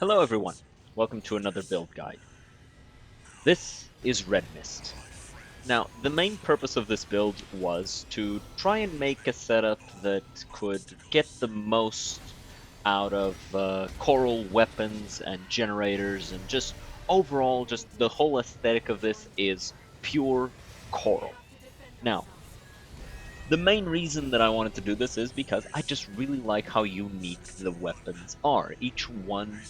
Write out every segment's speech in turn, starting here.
Hello everyone, welcome to another build guide. This is Red Mist. Now, the main purpose of this build was to try and make a setup that could get the most out of coral weapons and generators and just overall, just the whole aesthetic of this is pure coral. Now, the main reason that I wanted to do this is because I just really like how unique the weapons are. Each one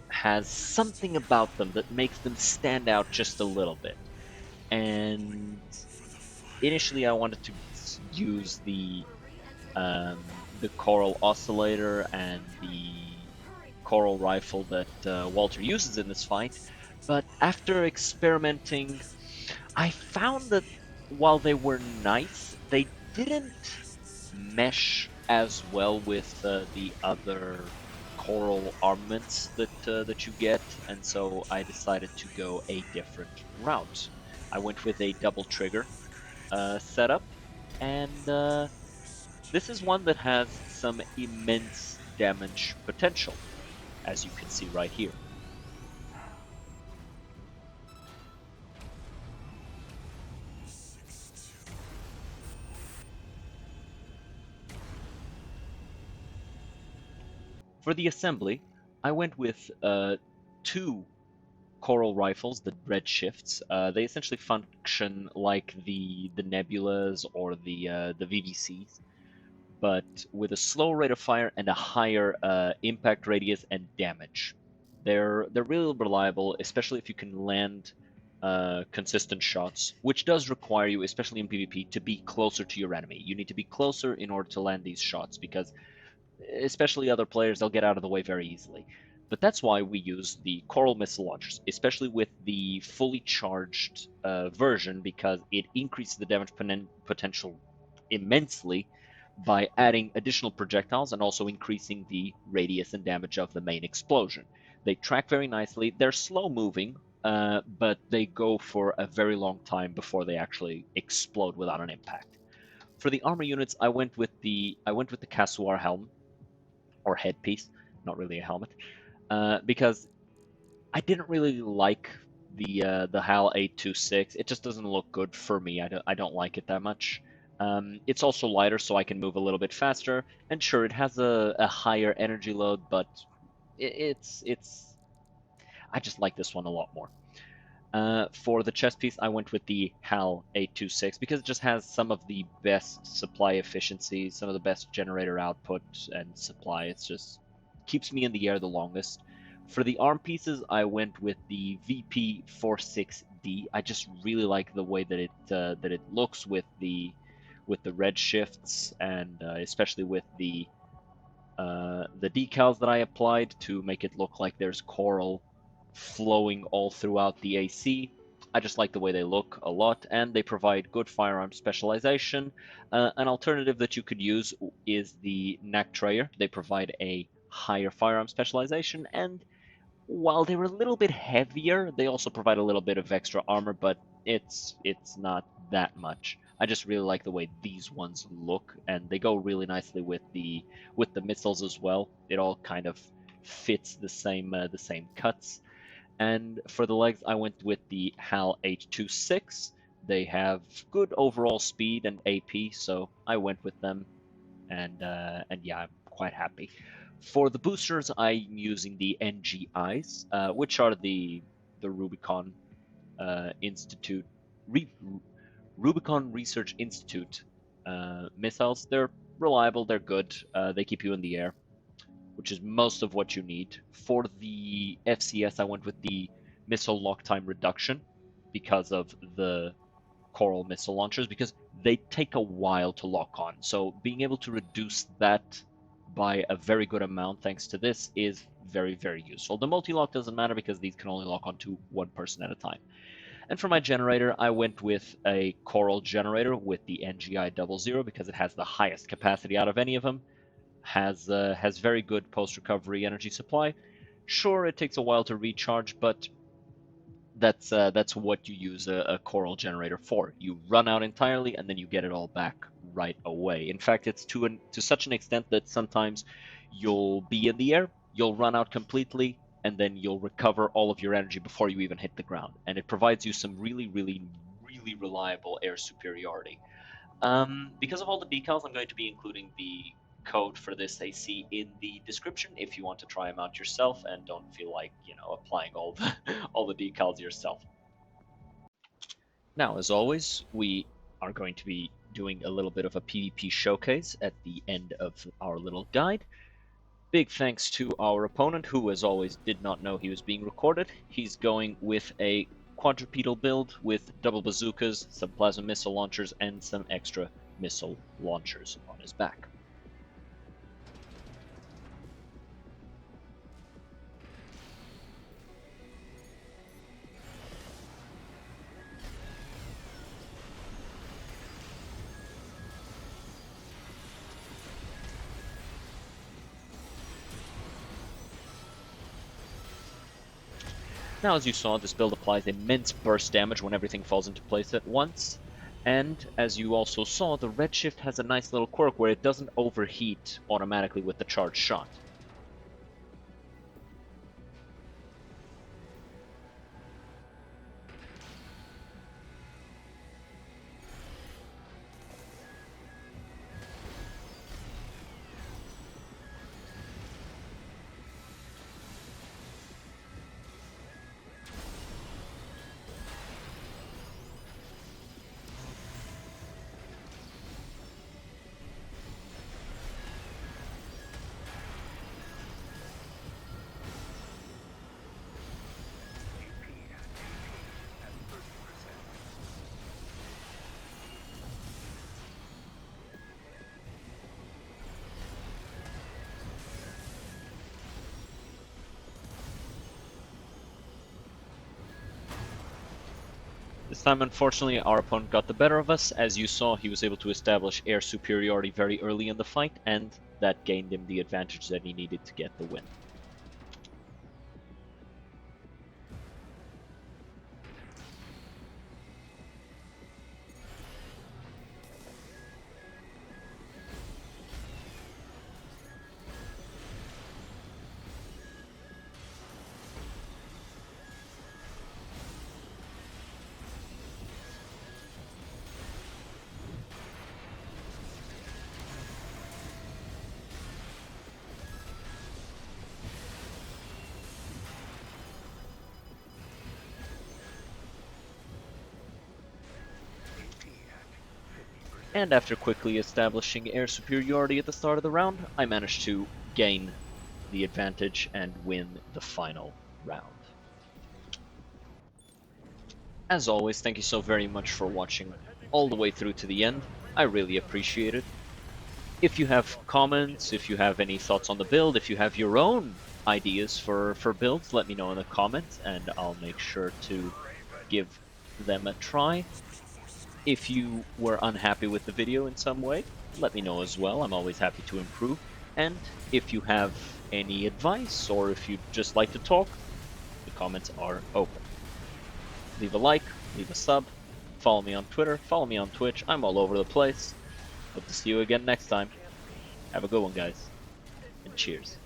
has something about them that makes them stand out just a little bit. And initially, I wanted to use the coral oscillator and the coral rifle that Walter uses in this fight. But after experimenting, I found that while they were nice, they didn't mesh as well with the other coral armaments that you get, and so I decided to go a different route. I went with a double trigger setup, and this is one that has some immense damage potential, as you can see right here. For the assembly, I went with two coral rifles, the red shifts. They essentially function like the nebulas or the VVCs, but with a slow rate of fire and a higher impact radius and damage. They're really reliable, especially if you can land consistent shots, which does require you, especially in PvP, to be closer to your enemy. You need to be closer in order to land these shots because especially other players, they'll get out of the way very easily. But that's why we use the Coral missile launchers, especially with the fully charged version, because it increases the damage potential immensely by adding additional projectiles and also increasing the radius and damage of the main explosion. They track very nicely. They're slow moving, but they go for a very long time before they actually explode without an impact. For the armor units, I went with the Kasuar helm or headpiece, not really a helmet, because I didn't really like the HAL 826. It just doesn't look good for me. I don't like it that much. It's also lighter, so I can move a little bit faster. And sure, it has a higher energy load, but it's I just like this one a lot more. For the chest piece, I went with the HAL 826 because it just has some of the best supply efficiency, some of the best generator output and supply. It's just keeps me in the air the longest. For the arm pieces, I went with the VP46D. I just really like the way that it looks with the red shifts and especially with the decals that I applied to make it look like there's coral flowing all throughout the AC. I just like the way they look a lot, and they provide good firearm specialization. An alternative that you could use is the Nactrayer. They provide a higher firearm specialization, and while they're a little bit heavier, they also provide a little bit of extra armor, but it's not that much. I just really like the way these ones look, and they go really nicely with the missiles as well. It all kind of fits the same cuts. And for the legs, I went with the HAL 826. They have good overall speed and AP, so I went with them, and yeah, I'm quite happy. For the boosters, I'm using the NGIs, which are the Institute, Re, Rubicon Research Institute missiles. They're reliable, they're good, they keep you in the air, which is most of what you need. For the FCS, I went with the missile lock time reduction because of the Coral missile launchers because they take a while to lock on. So being able to reduce that by a very good amount thanks to this is very, very useful. The multi-lock doesn't matter because these can only lock onto one person at a time. And for my generator, I went with a Coral generator with the NGI 00 because it has the highest capacity out of any of them, has very good post-recovery energy supply. Sure, it takes a while to recharge, but that's what you use a coral generator for. You run out entirely and then you get it all back right away. In fact, it's to such an extent that sometimes you'll be in the air, you'll run out completely, and then you'll recover all of your energy before you even hit the ground. And it provides you some really, really, really reliable air superiority. Because of all the decals, I'm going to be including the code for this AC in the description if you want to try them out yourself and don't feel like, applying all the all the decals yourself. Now, as always, we are going to be doing a little bit of a PvP showcase at the end of our little guide. Big thanks to our opponent, who, as always, did not know he was being recorded. He's going with a quadrupedal build with double bazookas, some plasma missile launchers, and some extra missile launchers on his back. Now, as you saw, this build applies immense burst damage when everything falls into place at once. And as you also saw, the Redshift has a nice little quirk where it doesn't overheat automatically with the charged shot. This time, unfortunately, our opponent got the better of us. As you saw, he was able to establish air superiority very early in the fight, and that gained him the advantage that he needed to get the win. And after quickly establishing air superiority at the start of the round, I managed to gain the advantage and win the final round. As always, thank you so very much for watching all the way through to the end. I really appreciate it. If you have comments, if you have any thoughts on the build, if you have your own ideas for builds, let me know in the comments and I'll make sure to give them a try. If you were unhappy with the video in some way, let me know as well. I'm always happy to improve. And if you have any advice or if you'd just like to talk, the comments are open. Leave a like, leave a sub, follow me on Twitter, follow me on Twitch. I'm all over the place. Hope to see you again next time. Have a good one, guys, and cheers.